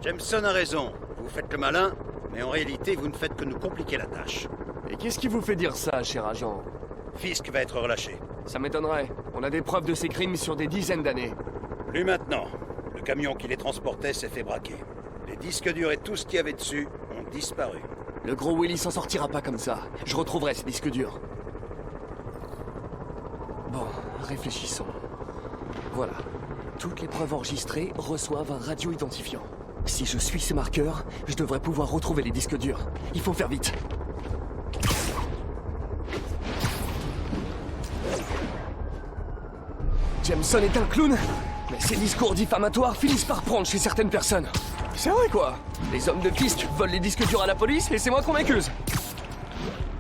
Jameson a raison. Vous faites le malin, mais en réalité, vous ne faites que nous compliquer la tâche. Et qu'est-ce qui vous fait dire ça, cher agent? Fisk va être relâché. Ça m'étonnerait. On a des preuves de ces crimes sur des dizaines d'années. Plus maintenant. Le camion qui les transportait s'est fait braquer. Les disques durs et tout ce qu'il y avait dessus ont disparu. Le gros Willy s'en sortira pas comme ça. Je retrouverai ces disques durs. Bon, réfléchissons. Voilà. Toutes les preuves enregistrées reçoivent un radio-identifiant. Si je suis ces marqueurs, je devrais pouvoir retrouver les disques durs. Il faut faire vite. Jameson est un clown, mais ses discours diffamatoires finissent par prendre chez certaines personnes. C'est vrai quoi. Les hommes de Fisk volent les disques durs à la police et c'est moi qu'on accuse.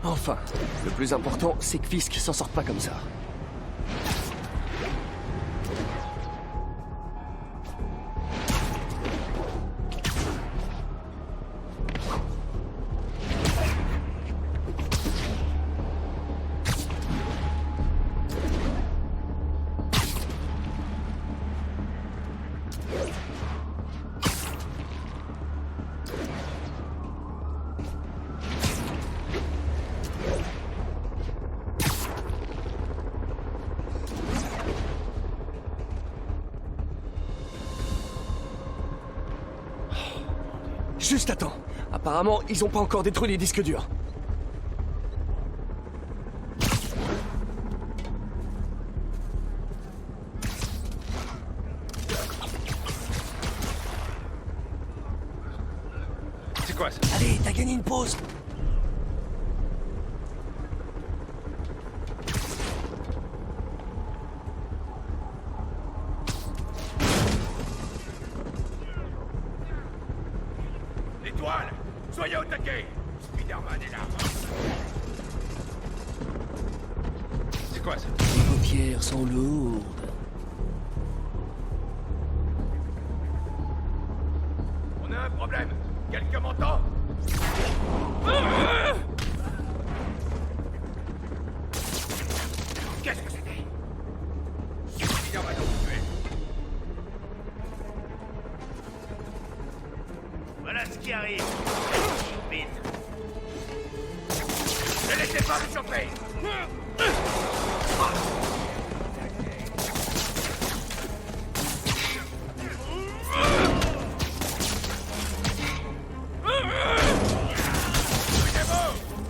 Enfin, le plus important, c'est que Fisk s'en sorte pas comme ça. Juste attends. Apparemment, ils ont pas encore détruit les disques durs. C'est quoi ça? Allez, t'as gagné une pause. L'étoile! Soyez au taquet! Spider-Man est là! C'est quoi ça? Les paupières sont lourdes. On a un problème! Quelqu'un m'entend? Qu'est-ce que c'était? Spider-Man a tué! Voilà ce qui arrive! Vite! Ne laissez pas vous choper!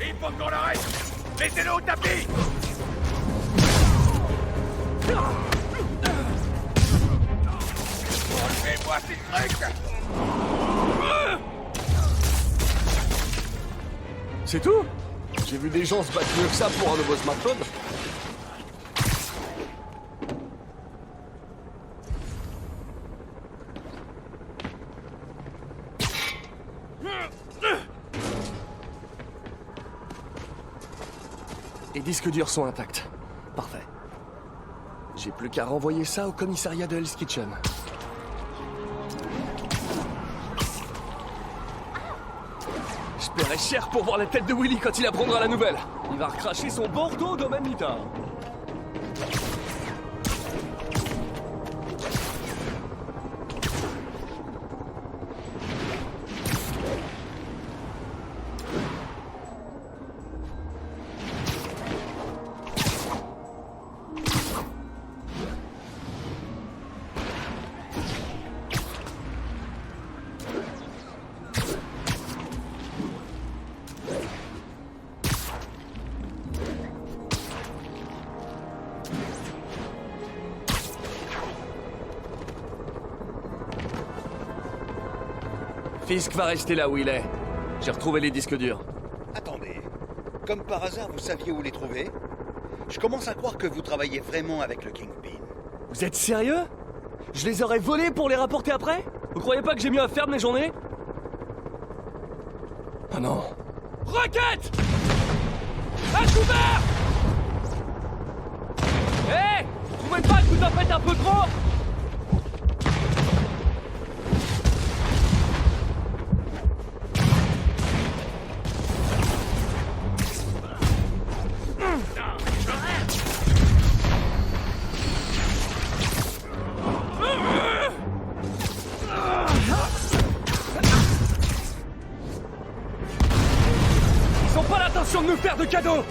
Il faut qu'on l'arrête! Mettez-le au tapis! Enlevez-moi ces trucs! C'est tout? J'ai vu des gens se battre mieux que ça pour un nouveau smartphone. Les disques durs sont intacts. Parfait. J'ai plus qu'à renvoyer ça au commissariat de Hell's Kitchen. Je paierai cher pour voir la tête de Willy quand il apprendra la nouvelle. Il va recracher son Bordeaux domaine mitard. Fisk va rester là où il est. J'ai retrouvé les disques durs. Attendez. Comme par hasard, vous saviez où les trouver? Je commence à croire que vous travaillez vraiment avec le Kingpin. Vous êtes sérieux? Je les aurais volés pour les rapporter après? Vous croyez pas que j'ai mieux à faire de mes journées? Oh non. Roquette! À couvert! Hé! Vous trouvez pas que vous en faites un peu trop? faire de cadeau.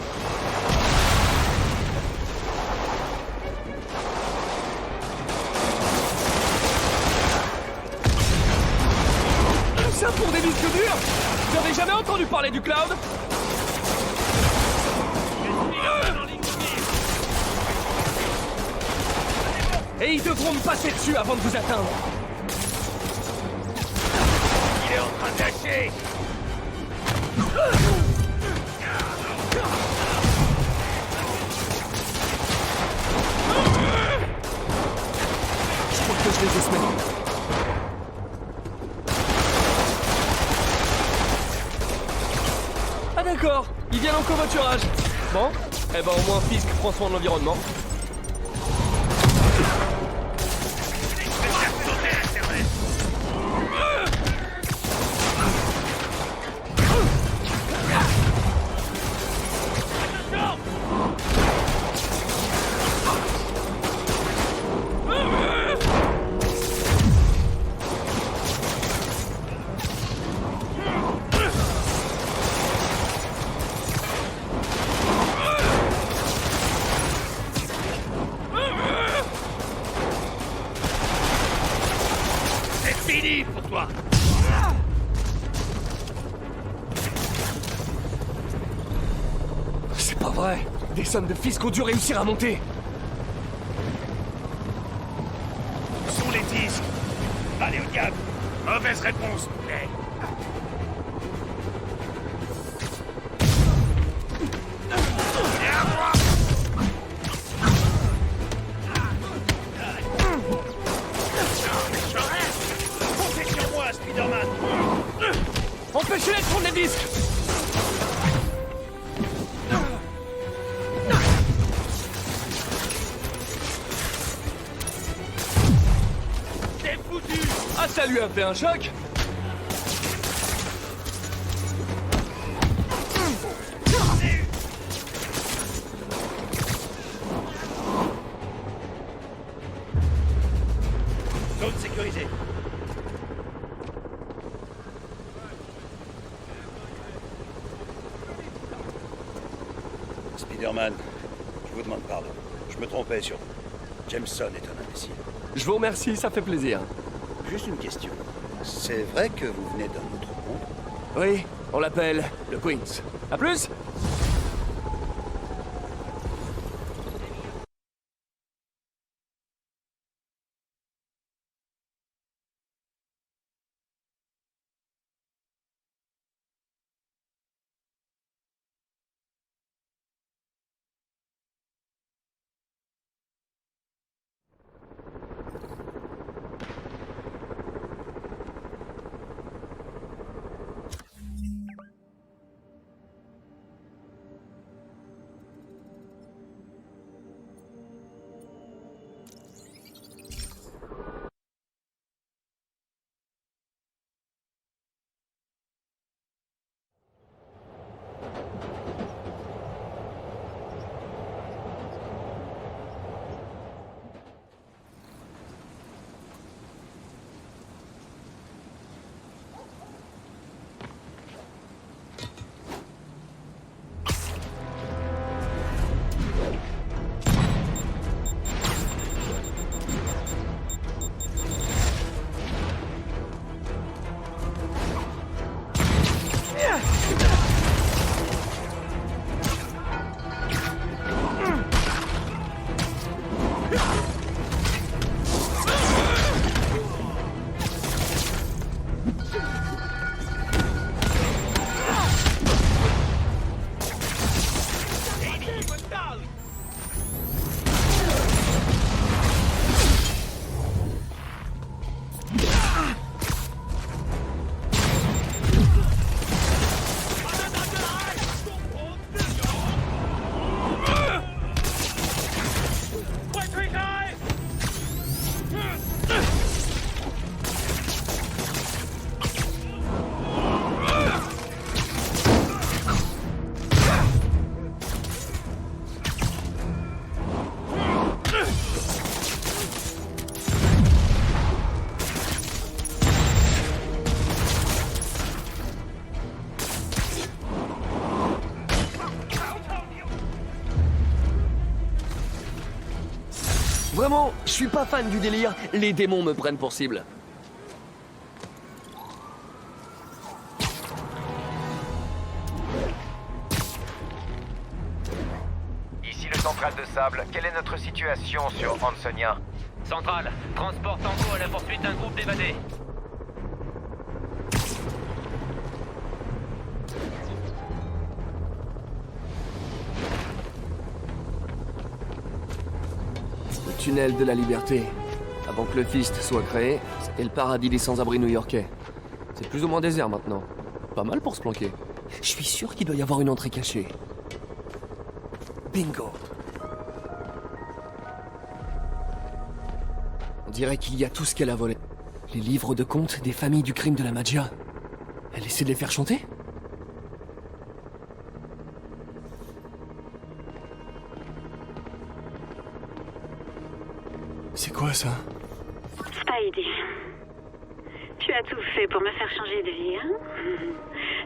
Ça pour des disques durs? Vous avez jamais entendu parler du cloud? Et ils devront me passer dessus avant de vous atteindre. Il est en train de lâcher. Je crois que je les ai semés. Ah d'accord, ils viennent en covoiturage. Bon, eh ben au moins Fisk prend soin de l'environnement. Fini pour toi. C'est pas vrai. Des sommes de Fisk ont dû réussir à monter. Où sont les disques? Allez au diable. Mauvaise réponse, mais... Empêchez-les de prendre les disques. T'es foutu. Ah, ça lui a fait un choc. Zone sécurisée. Spider-Man, je vous demande pardon. Je me trompais sur vous. Jameson est un imbécile. Je vous remercie, ça fait plaisir. Juste une question. C'est vrai que vous venez d'un autre monde? Oui, on l'appelle le Queens. À plus. Vraiment, je suis pas fan du délire. Les démons me prennent pour cible. Ici le central de sable. Quelle est notre situation sur Ansonia? Centrale, transport Tango à la poursuite d'un groupe d'évadés. Le tunnel de la liberté. Avant que le Fist soit créé, c'était le paradis des sans-abri new-yorkais. C'est plus ou moins désert maintenant. Pas mal pour se planquer. Je suis sûr qu'il doit y avoir une entrée cachée. Bingo. On dirait qu'il y a tout ce qu'elle a volé. Les livres de contes des familles du crime de la Magia. Elle essaie de les faire chanter? C'est quoi ça? Spidey, tu as tout fait pour me faire changer de vie, hein?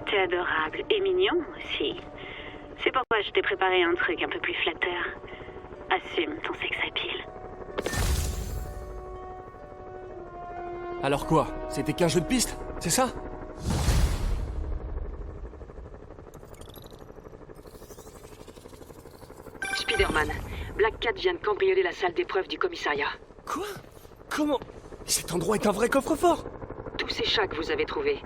T'es adorable et mignon aussi. C'est pourquoi je t'ai préparé un truc un peu plus flatteur. Assume ton sex appeal. Alors quoi? C'était qu'un jeu de piste? C'est ça? Spider-Man, Black Cat vient de cambrioler la salle d'épreuve du commissariat. Quoi? Comment? Cet endroit est un vrai coffre-fort! Tous ces chats que vous avez trouvés.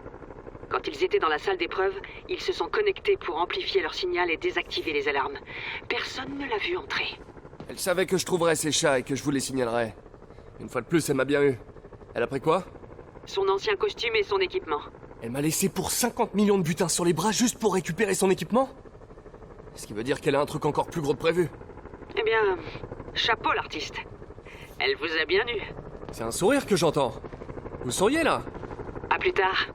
Quand ils étaient dans la salle d'épreuve, ils se sont connectés pour amplifier leur signal et désactiver les alarmes. Personne ne l'a vu entrer. Elle savait que je trouverais ces chats et que je vous les signalerais. Une fois de plus, elle m'a bien eu. Elle a pris quoi? Son ancien costume et son équipement. Elle m'a laissé pour 50 millions de butins sur les bras juste pour récupérer son équipement? Ce qui veut dire qu'elle a un truc encore plus gros de prévu. Eh bien, chapeau l'artiste. Elle vous a bien eu. C'est un sourire que j'entends. Vous souriez là? À plus tard.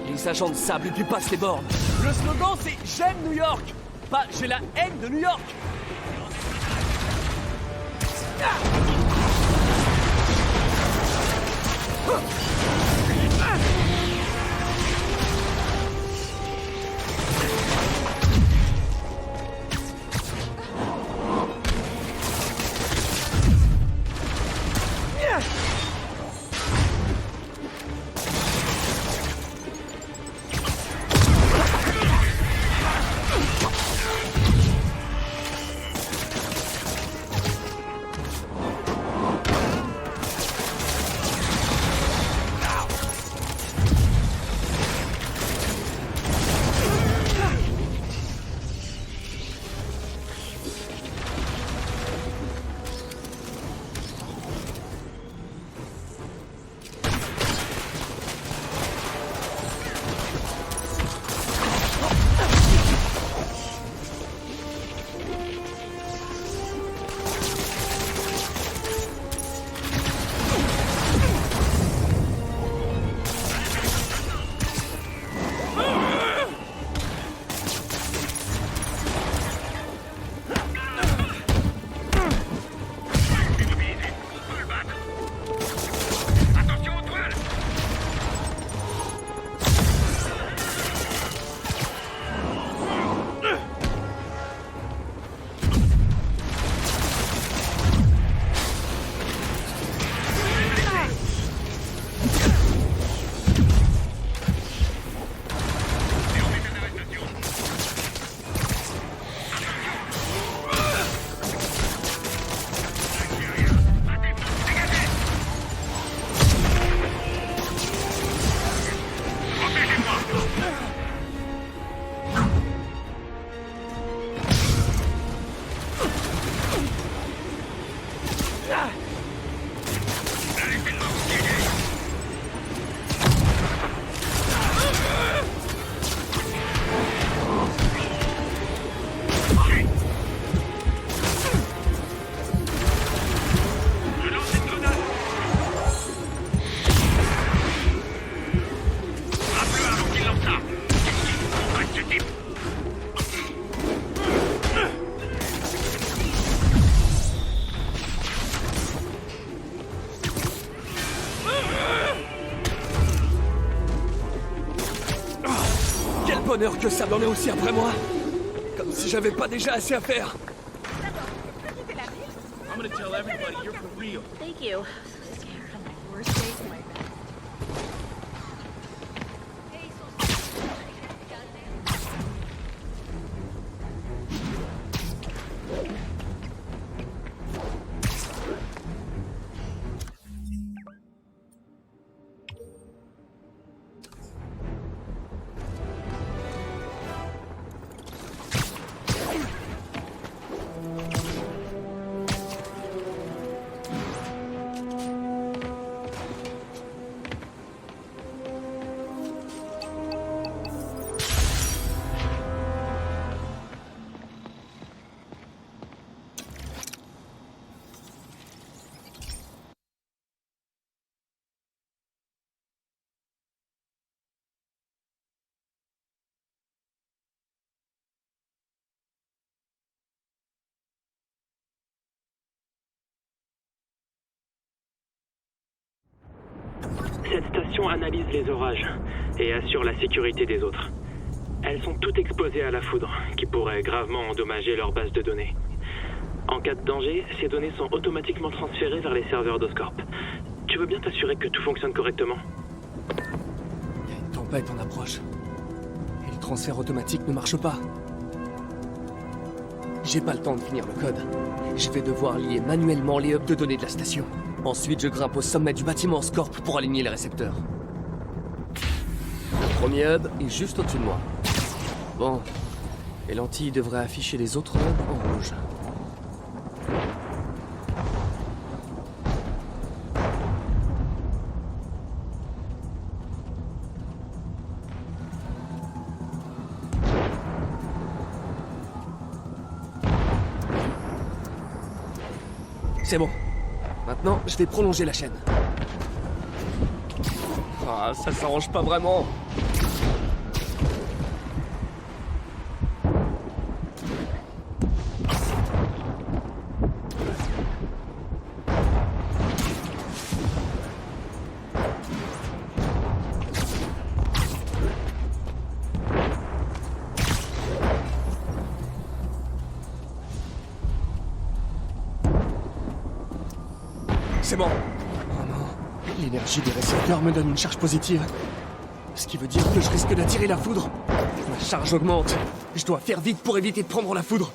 Les agents de sable lui passent les bornes. Le slogan c'est « J'aime New York !» Pas « J'ai la haine de New York !» bonheur que Sable en ait aussi après moi. Comme si j'avais pas déjà assez à faire. I'm gonna tell everybody you're for real. Thank you. So scared. On my worst days, my best. Cette station analyse les orages et assure la sécurité des autres. Elles sont toutes exposées à la foudre, qui pourrait gravement endommager leur base de données. En cas de danger, ces données sont automatiquement transférées vers les serveurs d'Oscorp. Tu veux bien t'assurer que tout fonctionne correctement? Il y a une tempête en approche. Et le transfert automatique ne marche pas. J'ai pas le temps de finir le code. Je vais devoir lier manuellement les hubs de données de la station. Ensuite, je grimpe au sommet du bâtiment Oscorp pour aligner les récepteurs. Le premier hub est juste au-dessus de moi. Bon, les lentilles devraient afficher les autres hubs en rouge. C'est bon. Maintenant, je vais prolonger la chaîne. Ah, ça s'arrange pas vraiment. C'est bon. Oh non. L'énergie des récepteurs me donne une charge positive. Ce qui veut dire que je risque d'attirer la foudre. Ma charge augmente. Je dois faire vite pour éviter de prendre la foudre.